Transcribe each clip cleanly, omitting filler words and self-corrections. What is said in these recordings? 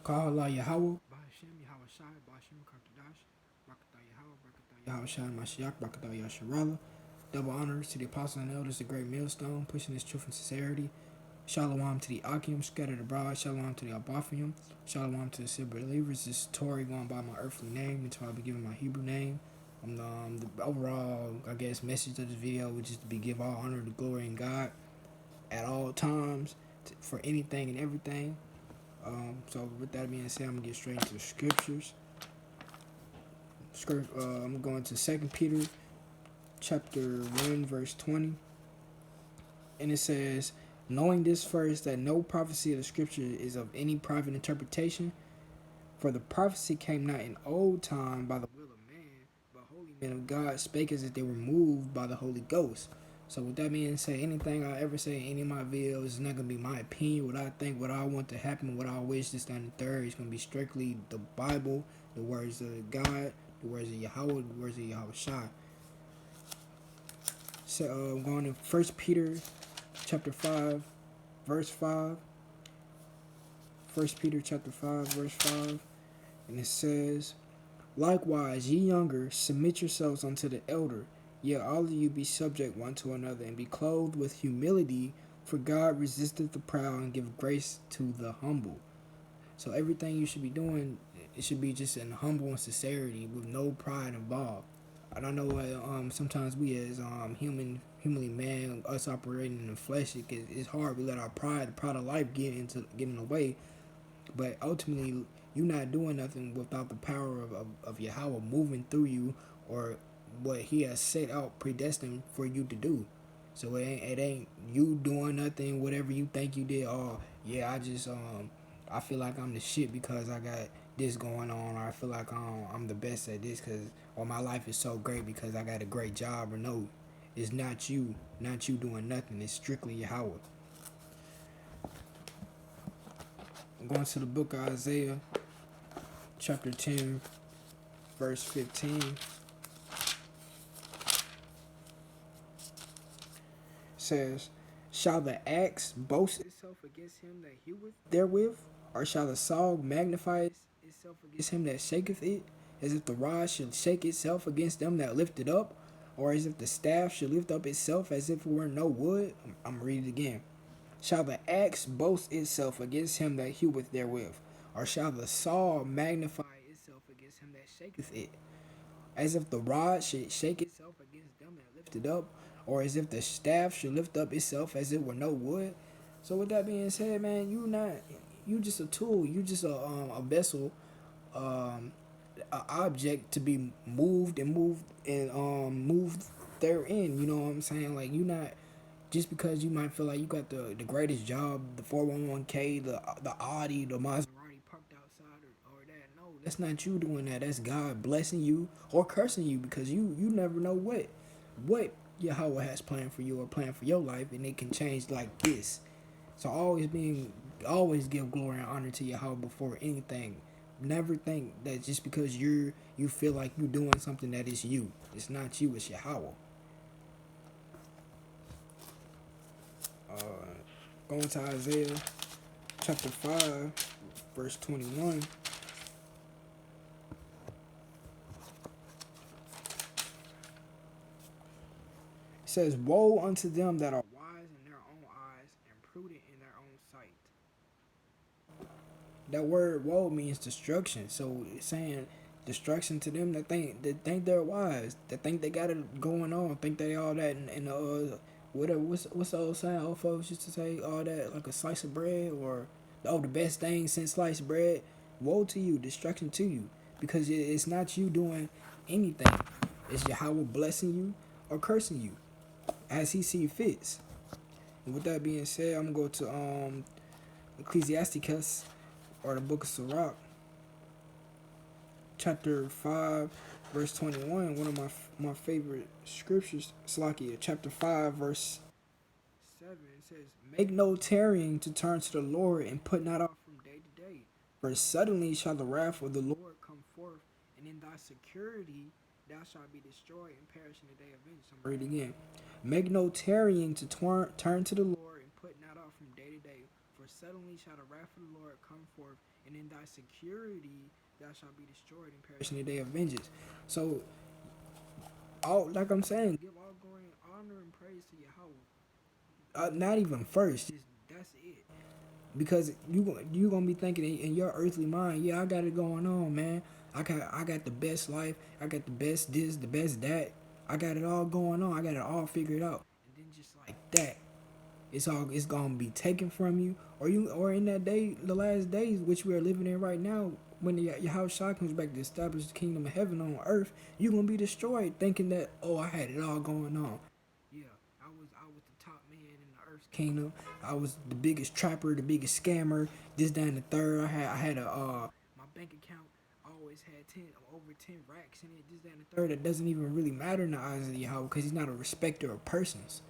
Kahala Yahawah, Bahashem Yahawah Shai, Bahashem Kartadash, Bakata Yahawah, Bakata Yahawah Shai, Mashiach, Bakata Yasharala. Double honors to the apostles and elders, the great millstone, pushing this truth and sincerity. Shalom to the Akim, scattered abroad. Shalom to the Albafium. Shalom to the Silver believers. This is Tori going by my earthly name until I be given my Hebrew name. The overall, I guess, message of this video would just be give all honor to glory in God at all times for anything and everything. So with that being said, I'm gonna get straight into the scriptures. I'm going to 2 Peter chapter 1 verse 20, and it says, knowing this first, that no prophecy of the scripture is of any private interpretation, for the prophecy came not in old time by the will of man, but holy men of God spake as if they were moved by the Holy Ghost. So with that being said, anything I ever say in any of my videos is not going to be my opinion, what I think, what I want to happen, what I wish, this, that, and the third. It's going to be strictly the Bible, the words of God, the words of Yahweh, the words of Yahweh Shai. So I'm going to 1 Peter chapter 5, verse 5. 1 Peter chapter 5, verse 5. And it says, likewise, ye younger, submit yourselves unto the elder. Yet all of you be subject one to another, and be clothed with humility, for God resisteth the proud and give grace to the humble. So everything you should be doing, it should be just in humble and sincerity, with no pride involved. And I know sometimes we as humanly man, us operating in the flesh, it's hard. We let our pride, the pride of life, get in the way. But ultimately, you're not doing nothing without the power of Yahweh moving through you, or what he has set out predestined for you to do. So it ain't you doing nothing, whatever you think you did. Oh yeah, I feel like I'm the shit because I got this going on, or I feel like I'm the best at this because, or my life is so great because I got a great job. Or no, it's not you doing nothing. It's strictly Yahweh. I'm going to the book of Isaiah, chapter 10, verse 15. Says, shall the axe boast itself against him that heweth therewith? Or shall the saw magnify itself against him that shaketh it? As if the rod should shake itself against them that lift it up? Or as if the staff should lift up itself as if it were no wood? I'm reading it again. Shall the axe boast itself against him that heweth therewith? Or shall the saw magnify itself against him that shaketh it? As if the rod should shake itself against them that lift it up, or as if the staff should lift up itself as it were no wood. So with that being said, man, you just a tool. You just a vessel, an object to be moved therein. You know what I'm saying? Like, you not just because you might feel like you got the greatest job, the 411k, the Audi, the Maserati parked outside, or that. No, that's not you doing that. That's God blessing you or cursing you, because you never know what Yahweh has planned for you or planned for your life, and it can change like this. So always give glory and honor to Yahweh before anything. Never think that just because you feel like you're doing something that is you. It's not you, it's Yahweh. Going to Isaiah chapter 5, verse 21. It says, woe unto them that are wise in their own eyes and prudent in their own sight. That word woe means destruction. So it's saying destruction to them that think they're wise, that think they got it going on, think they all that, and whatever. What's the old saying old folks used to say? All that like a slice of bread, or the best thing since sliced bread. Woe to you, destruction to you, because it's not you doing anything. It's Yahweh blessing you or cursing you as he see fits. And with that being said, I'm gonna go to Ecclesiasticus, or the book of Sirach, chapter 5, verse 21. One of my favorite scriptures. Salakia, chapter 5, verse 7. It says, make no tarrying to turn to the Lord, and put not off from day to day. For suddenly shall the wrath of the Lord come forth, and in thy security thou shalt be destroyed and perish in the day of vengeance. I'm reading again. Make no tarrying to turn to the Lord, and put not off from day to day. For suddenly shall the wrath of the Lord come forth, and in thy security thou shalt be destroyed and perish in the day of vengeance. So, all like I'm saying, give all glory and honor and praise to Yahawah. Not even first, just that's it. Because you gonna be thinking in your earthly mind, yeah, I got it going on, man. I got the best life. I got the best this, the best that. I got it all going on. I got it all figured out. And then just like that, it's gonna be taken from you, or in that day, the last days which we are living in right now, when Yahawashi comes back to establish the kingdom of heaven on earth, you gonna be destroyed thinking that, oh, I had it all going on. Yeah, I was the top man in the earth's kingdom. I was the biggest trapper, the biggest scammer. This, that, and the third. I had my bank account always had over 10 racks in it. This, that, and the third. That doesn't even really matter in the eyes of Yahweh because he's not a respecter of persons.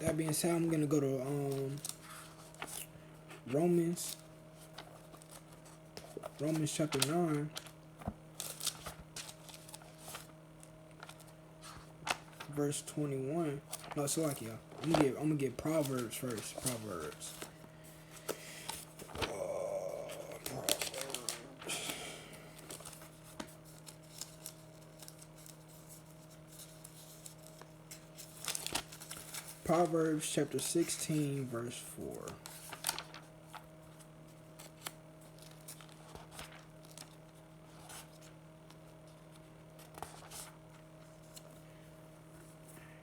That being said, I'm gonna go to Romans chapter 9, verse 21. No, so like, yeah, I'm gonna get Proverbs first. Proverbs. Proverbs chapter 16, verse 4.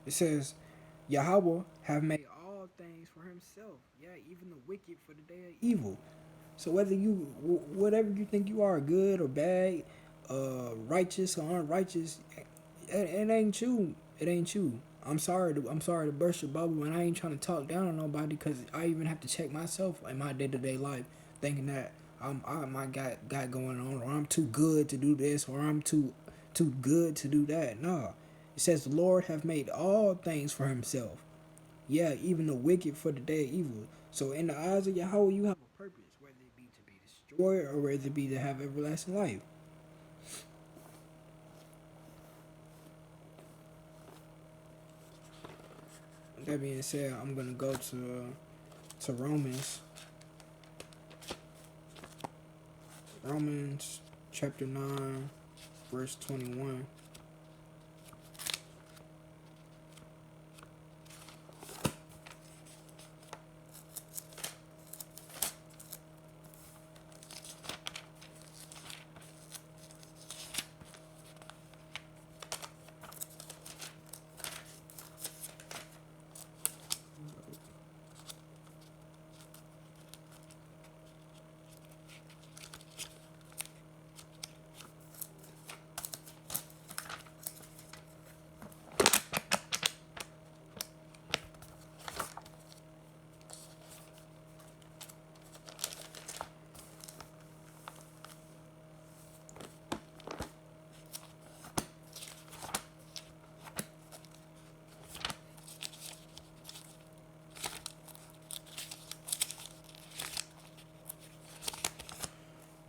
It says, Yahawah have made all things for himself. Yeah, even the wicked for the day of evil. So whatever you think you are, good or bad, righteous or unrighteous, it ain't you. It ain't you. I'm sorry to burst your bubble, and I ain't trying to talk down on nobody because I even have to check myself in my day-to-day life, thinking that I might got going on, or I'm too good to do this, or I'm too good to do that. No, it says the Lord have made all things for Himself. Yeah, even the wicked for the day of evil. So in the eyes of Yahweh, you have a purpose, whether it be to be destroyed or whether it be to have everlasting life. That being said, I'm gonna go to Romans chapter 9, verse 21.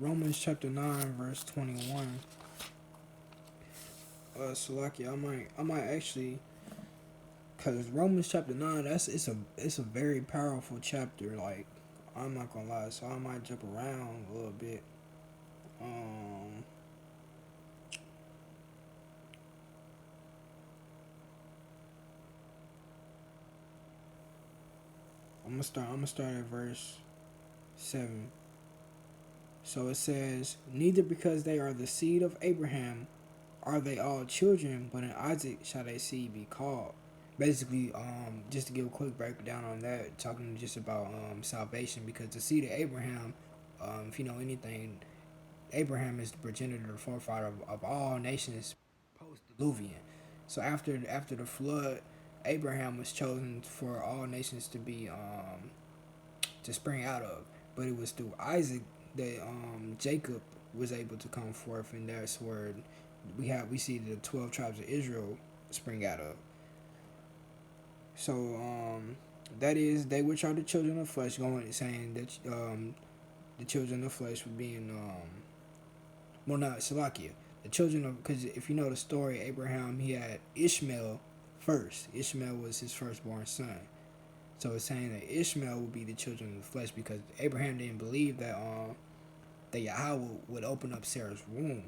Romans chapter 9, verse 21. Salaki, I might actually, cause Romans chapter 9, it's a very powerful chapter. Like, I'm not gonna lie, so I might jump around a little bit. Um, I'm gonna start at verse 7. So it says, neither because they are the seed of Abraham are they all children, but in Isaac shall their seed be called. Basically, just to give a quick breakdown on that, talking just about salvation, because the seed of Abraham, if you know anything, Abraham is the progenitor, the forefather of all nations post-diluvian. So after the flood, Abraham was chosen for all nations to be to spring out of, but it was through Isaac that Jacob was able to come forth, and that's where we see the 12 tribes of Israel spring out of. So that is they which are the children of flesh, going saying that the children of flesh were being well, not Salakia, the children of, because if you know the story, Abraham, he had Ishmael first. Ishmael was his firstborn son. So it's saying that Ishmael would be the children of the flesh because Abraham didn't believe that Yahweh would open up Sarah's womb.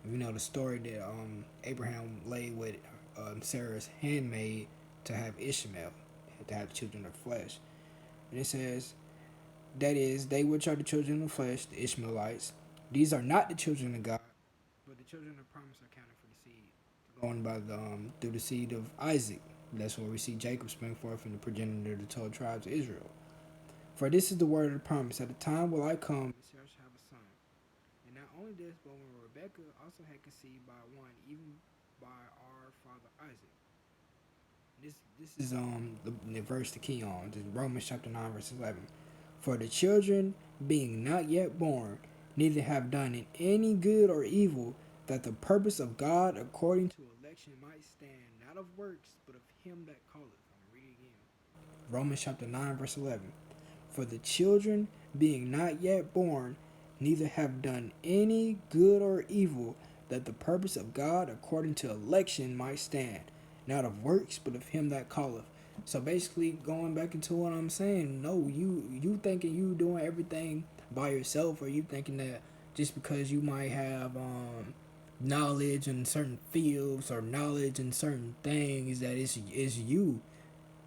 You know the story that Abraham laid with Sarah's handmaid to have Ishmael, to have children of flesh. And it says, that is, they which are the children of flesh, the Ishmaelites. These are not the children of God, but the children of promise are counted for the seed, going by the through the seed of Isaac. That's where we see Jacob spring forth from the progenitor of the 12 tribes of Israel. For this is the word of the promise: at the time will I come, and Sarah shall have a son. And not only this, but when Rebekah also had conceived by one, even by our father Isaac. This is the verse to key on. This is Romans chapter 9 verse 11. For the children being not yet born, neither have done in any good or evil, that the purpose of God according to election might stand, not of works, but of him that calleth. I'm going to read it again. Romans chapter 9 verse 11. For the children being not yet born, neither have done any good or evil, that the purpose of God according to election might stand, not of works, but of him that calleth. So basically, going back into what I'm saying, no, you thinking you doing everything by yourself, or you thinking that just because you might have knowledge in certain fields or knowledge in certain things, that it's you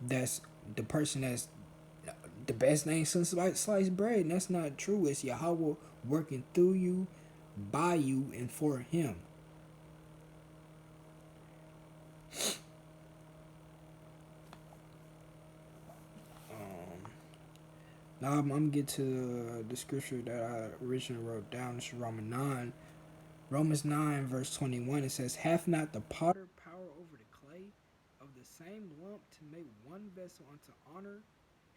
that's the person that's the best thing since sliced bread. And that's not true. It's Yahweh working through you, by you, and for him. Now I'm gonna get to the scripture that I originally wrote down. It's Romans 9. Romans 9 verse 21. It says, hath not the potter power over the clay of the same lump to make one vessel unto honor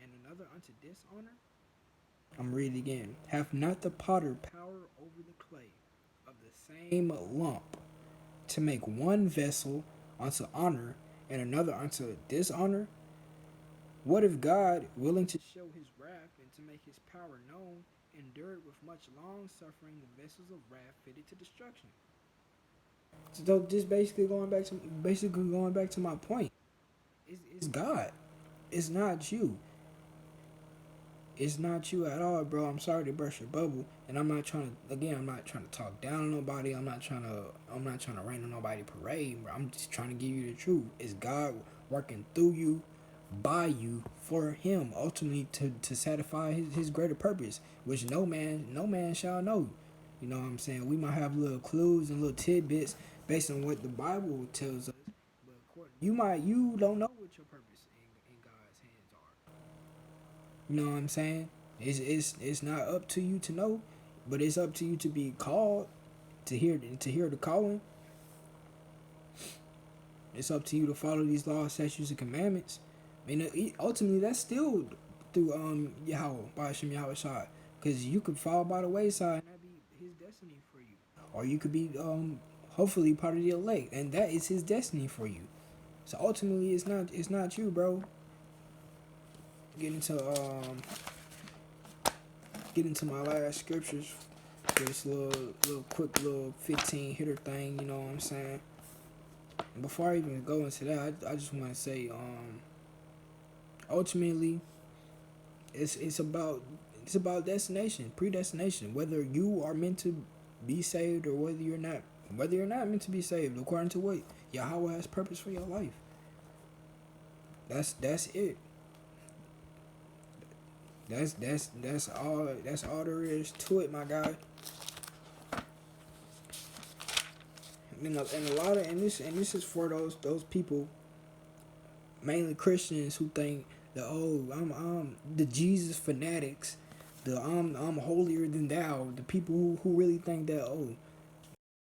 and another unto dishonor? I'm reading again. Hath not the potter power over the clay of the same lump to make one vessel unto honor and another unto dishonor? What if God, willing to show his wrath and to make his power known, endured with much long suffering the vessels of wrath fitted to destruction? So just basically going back to my point. It's God. It's not you. It's not you at all, bro. I'm sorry to burst your bubble, and I'm not trying to talk down on nobody. I'm not trying to rain on nobody parade, bro. I'm just trying to give you the truth. It's God working through you, by you, for him, ultimately to satisfy his greater purpose, which no man shall know. You know what I'm saying? We might have little clues and little tidbits based on what the Bible tells us, but you don't know what your purpose in God's hands are. You know what I'm saying? It's not up to you to know, but it's up to you to be called, to hear the calling. It's up to you to follow these laws, statutes, and commandments. I mean, ultimately, that's still through Yahweh, by Hashem Yahweh Shai. Because you could fall by the wayside and that be his destiny for you. Or you could be, hopefully, part of the elect. And that is his destiny for you. So ultimately, it's not you, bro. Get into my last scriptures. This little quick little 15 hitter thing, you know what I'm saying? And before I even go into that, I just want to say, ultimately, it's about destination, predestination. Whether you are meant to be saved or whether you're not meant to be saved, according to what Yahweh has purpose for your life. That's it. That's all there is to it, my guy. And this is for those people, mainly Christians, who think that, oh, I'm the Jesus fanatics, the I'm holier than thou, the people who really think that, oh,